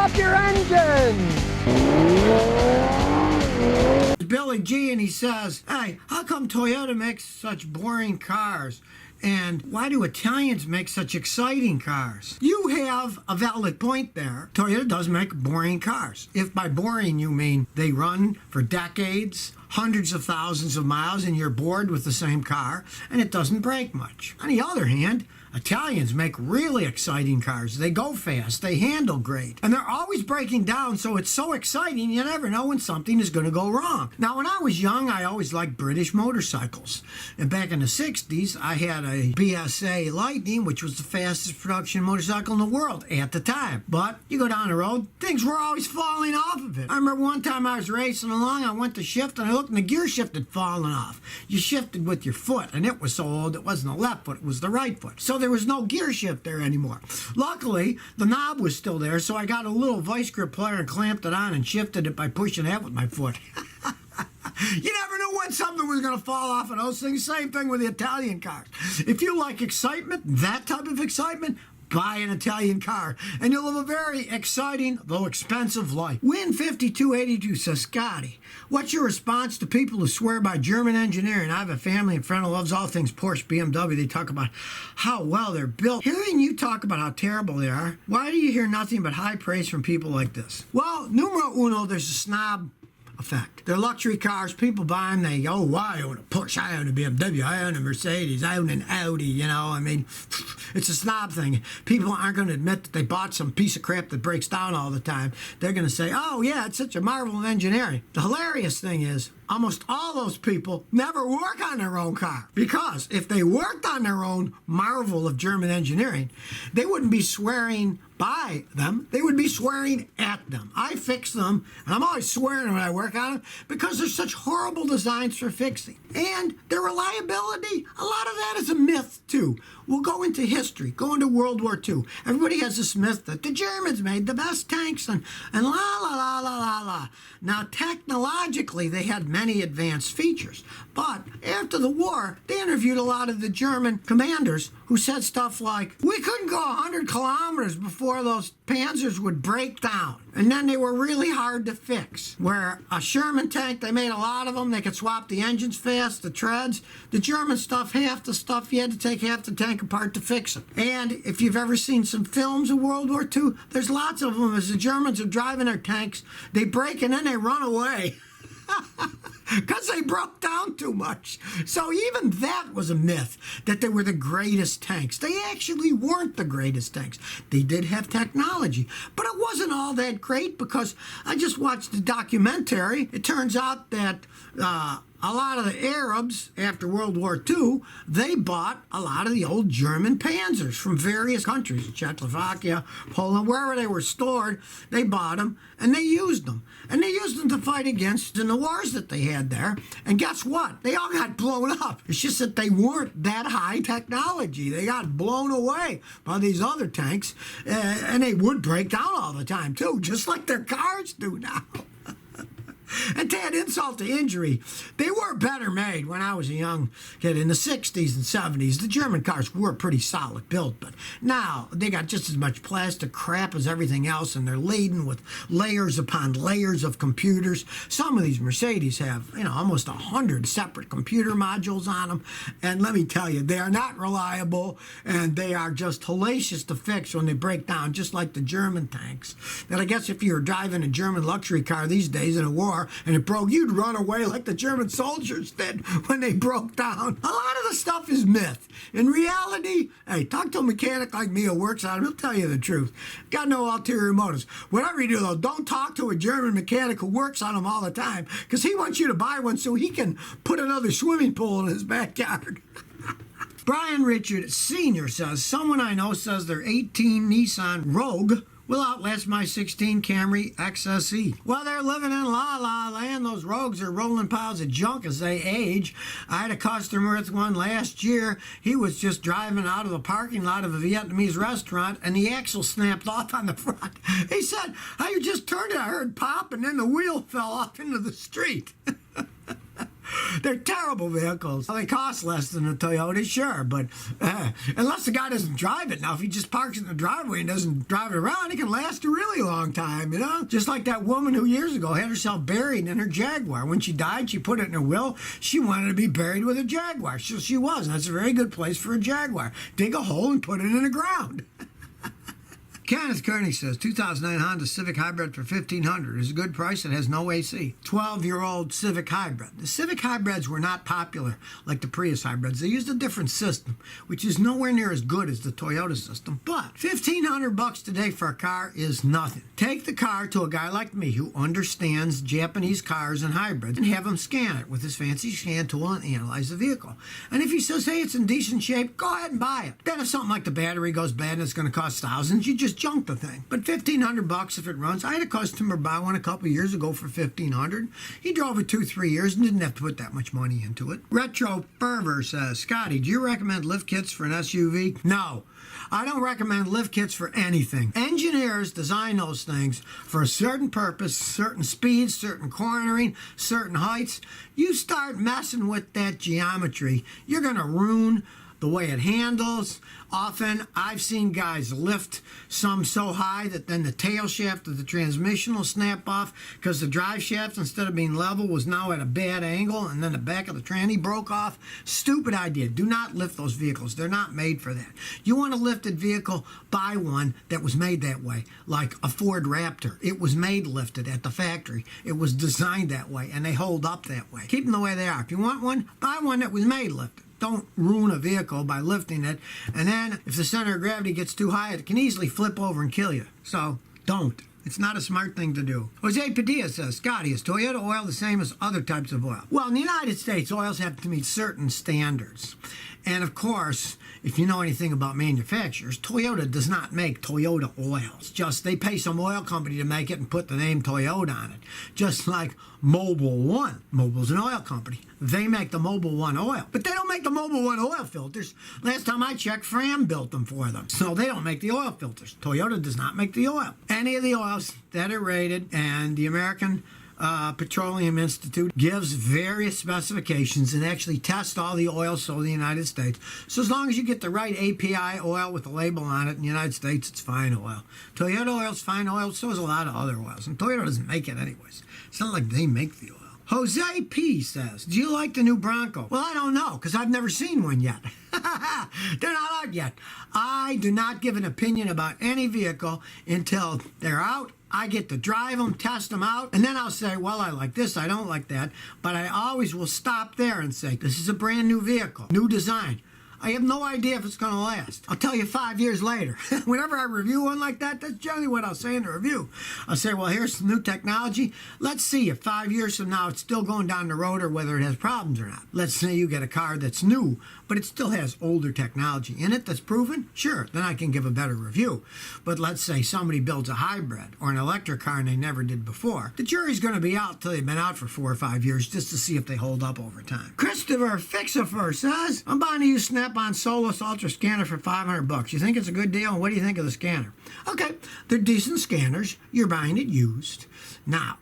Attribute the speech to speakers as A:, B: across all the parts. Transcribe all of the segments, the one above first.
A: off your engine!
B: Billy G, and he says, hey, how come Toyota makes such boring cars? And why do Italians make such exciting cars? You have a valid point there. Toyota does make boring cars. If by boring you mean they run for decades, hundreds of thousands of miles, and you're bored with the same car, and it doesn't break much. On the other hand, Italians make really exciting cars. They go fast, they handle great, and they're always breaking down, so it's so exciting you never know when something is going to go wrong. Now, when I was young, I always liked British motorcycles. And back in the 60s, I had a BSA Lightning, which was the fastest production motorcycle in the world at the time. But you go down the road, things were always falling off of it. I remember one time I was racing along, I went to shift, and I looked and the gear shift had fallen off. You shifted with your foot, and it was so old it wasn't the left foot, it was the right foot. So there was no gear shift there anymore. Luckily, the knob was still there, so I got a little vice grip plier and clamped it on and shifted it by pushing that with my foot. You never knew when something was going to fall off of those things. Same thing with the Italian cars. If you like excitement, that type of excitement, buy an Italian car, and you'll live a very exciting, though expensive life. Win5282 says, Scotty, what's your response to people who swear by German engineering? I have a family and friend who loves all things Porsche, BMW. They talk about how well they're built. Hearing you talk about how terrible they are, why do you hear nothing but high praise from people like this? Well, numero uno, there's a snob effect. They're luxury cars. People buy them. They go, oh, I own a Porsche, I own a BMW, I own a Mercedes, I own an Audi, you know. I mean, it's a snob thing. People aren't going to admit that they bought some piece of crap that breaks down all the time. They're going to say, oh, yeah, it's such a marvel of engineering. The hilarious thing is, almost all those people never work on their own car. Because if they worked on their own marvel of German engineering, they wouldn't be swearing by them. They would be swearing at them. I fix them, and I'm always swearing when I work on them because they're such horrible designs for fixing. And their reliability, a lot of that is a myth, too. We'll go into history, go into World War II. Everybody has this myth that the Germans made the best tanks and la, la, la, la, la, la. Now, technologically, they had many advanced features. But after the war, they interviewed a lot of the German commanders who said stuff like, we couldn't go 100 kilometers before those Panzers would break down. And then they were really hard to fix. Where a Sherman tank, they made a lot of them. They could swap the engines fast, the treads. The German stuff, half the stuff, you had to take half the tank apart to fix it. And if you've ever seen some films of World War II, there's lots of them. As the Germans are driving their tanks, they break and then they run away. Because they broke down too much. So even that was a myth, that they were the greatest tanks. They actually weren't the greatest tanks. They did have technology, but it wasn't all that great because I just watched the documentary. It turns out that a lot of the Arabs, after World War II, they bought a lot of the old German Panzers from various countries, Czechoslovakia, Poland, wherever they were stored. They bought them, and they used them. And they used them to fight against in the wars that they had there. And guess what? They all got blown up. It's just that they weren't that high technology. They got blown away by these other tanks, and they would break down all the time, too, just like their cars do now. And to add insult to injury, they were better made when I was a young kid. In the 60s and 70s, the German cars were pretty solid built, but now they got just as much plastic crap as everything else, and they're laden with layers upon layers of computers. Some of these Mercedes have, almost 100 separate computer modules on them, and let me tell you, they are not reliable, and they are just hellacious to fix when they break down, just like the German tanks. That I guess if you were driving a German luxury car these days in a war, and it broke, you'd run away like the German soldiers did when they broke down. A lot of the stuff is myth. In reality, hey, talk to a mechanic like me who works on it, he'll tell you the truth. Got no ulterior motives. Whatever you do, though, don't talk to a German mechanic who works on them all the time, because he wants you to buy one so he can put another swimming pool in his backyard. Brian Richard Sr. says, someone I know says their 18 Nissan Rogue will outlast my 16 Camry XSE. Well, they're living in la-la land. Those Rogues are rolling piles of junk as they age. I had a customer with one last year. He was just driving out of the parking lot of a Vietnamese restaurant, and the axle snapped off on the front. He said, I just turned it, I heard pop, and then the wheel fell off into the street. They're terrible vehicles. Well, they cost less than a Toyota, sure, but unless the guy doesn't drive it. Now, if he just parks it in the driveway and doesn't drive it around, it can last a really long time, you know? Just like that woman who years ago had herself buried in her Jaguar. When she died, she put it in her will. She wanted to be buried with a Jaguar. So she was, and that's a very good place for a Jaguar. Dig a hole and put it in the ground. Kenneth Kearney says 2009 Honda Civic Hybrid for $1,500 is a good price. It has no AC. 12-year-old Civic Hybrid. The Civic Hybrids were not popular like the Prius Hybrids. They used a different system, which is nowhere near as good as the Toyota system. But $1,500 today for a car is nothing. Take the car to a guy like me who understands Japanese cars and hybrids and have him scan it with his fancy scan tool and analyze the vehicle. And if he says, hey, it's in decent shape, go ahead and buy it. Then if something like the battery goes bad and it's going to cost thousands, you just junk the thing. But $1,500 if it runs. I had a customer buy one a couple years ago for $1,500. He drove it 2-3 years and didn't have to put that much money into it. Retro Fervor says, Scotty, do you recommend lift kits for an SUV? No. I don't recommend lift kits for anything. Engineers design those things for a certain purpose, certain speeds, certain cornering, certain heights. You start messing with that geometry, you're going to ruin the way it handles. Often I've seen guys lift some so high that then the tail shaft of the transmission will snap off because the drive shaft, instead of being level, was now at a bad angle, and then the back of the tranny broke off. Stupid idea. Do not lift those vehicles. They're not made for that. You want a lifted vehicle, buy one that was made that way, like a Ford Raptor. It was made lifted at the factory. It was designed that way, and they hold up that way. Keep them the way they are. If you want one, buy one that was made lifted. Don't ruin a vehicle by lifting it. And then if the center of gravity gets too high, it can easily flip over and kill you. So don't. It's not a smart thing to do. Jose Padilla says, Scotty, is Toyota oil the same as other types of oil? Well, in the United States, oils have to meet certain standards. And of course, if you know anything about manufacturers, Toyota does not make Toyota oils. Just they pay some oil company to make it and put the name Toyota on it. Just like Mobil One. Mobil's an oil company. They make the Mobil One oil. But they don't make the Mobil One oil filters. Last time I checked, Fram built them for them. So they don't make the oil filters. Toyota does not make the oil. Any of the oils that are rated, and the American Petroleum Institute gives various specifications and actually tests all the oils sold in the United States. So as long as you get the right API oil with the label on it in the United States, it's fine oil. Toyota oil's fine oil, so is a lot of other oils. And Toyota doesn't make it anyways. It's not like they make the oil. Jose P. says, do you like the new Bronco? Well, I don't know, because I've never seen one yet. They're not out yet. I do not give an opinion about any vehicle until they're out. I get to drive them, test them out, and then I'll say, well, I like this, I don't like that. But I always will stop there and say, this is a brand new vehicle, new design. I have no idea if it's going to last. I'll tell you 5 years later. Whenever I review one like that, that's generally what I'll say in the review. I'll say, well, here's some new technology. Let's see if 5 years from now it's still going down the road or whether it has problems or not. Let's say you get a car that's new, but it still has older technology in it that's proven. Sure, then I can give a better review. But let's say somebody builds a hybrid or an electric car and they never did before. The jury's going to be out till they've been out for 4 or 5 years just to see if they hold up over time. Christopher Fixifer says, I'm buying a used Snap-on Solus Ultra scanner for $500. You think it's a good deal? And what do you think of the scanner? Okay, they're decent scanners. You're buying it used. Now,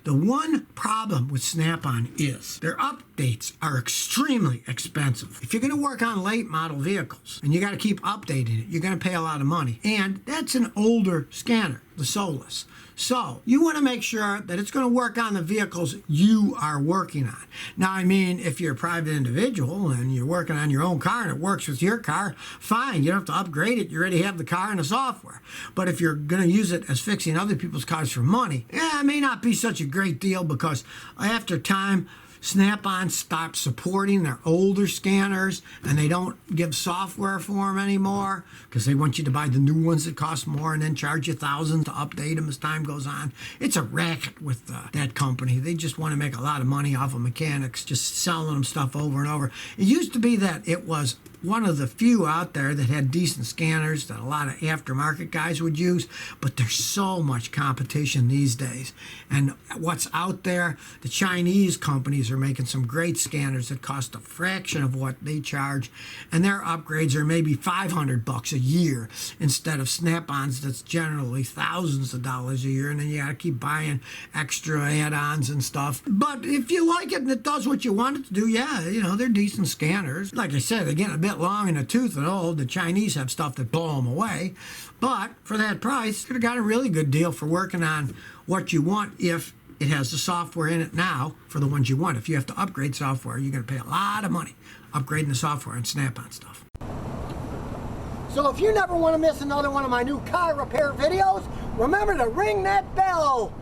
B: the one problem with Snap-on is their updates are extremely expensive. If you're going to work on late model vehicles and you got to keep updating it, you're going to pay a lot of money. And that's an older scanner, the Solus. So you want to make sure that it's going to work on the vehicles you are working on. Now, I mean, if you're a private individual and you're working on your own car and it works with your car, fine. You don't have to upgrade it. You already have the car and the software. But if you're going to use it as fixing other people's cars for money, it may not be such a great deal, because after time, Snap-on stopped supporting their older scanners, and they don't give software for them anymore because they want you to buy the new ones that cost more and then charge you thousands to update them as time goes on. It's a racket with that company. They just want to make a lot of money off of mechanics, just selling them stuff over and over. It used to be that it was one of the few out there that had decent scanners that a lot of aftermarket guys would use, but there's so much competition these days. And what's out there, the Chinese companies are making some great scanners that cost a fraction of what they charge, and their upgrades are maybe $500 a year instead of Snap-ons that's generally thousands of dollars a year, and then you gotta keep buying extra add-ons and stuff. But if you like it and it does what you want it to do, yeah, you know, they're decent scanners. Like I said, they get a bit long in the tooth and old. The Chinese have stuff that blow them away. But for that price, you could have got a really good deal for working on what you want if it has the software in it now for the ones you want. If you have to upgrade software, you're going to pay a lot of money upgrading the software and Snap-on stuff. So if you never want to miss another one of my new car repair videos, remember to ring that bell.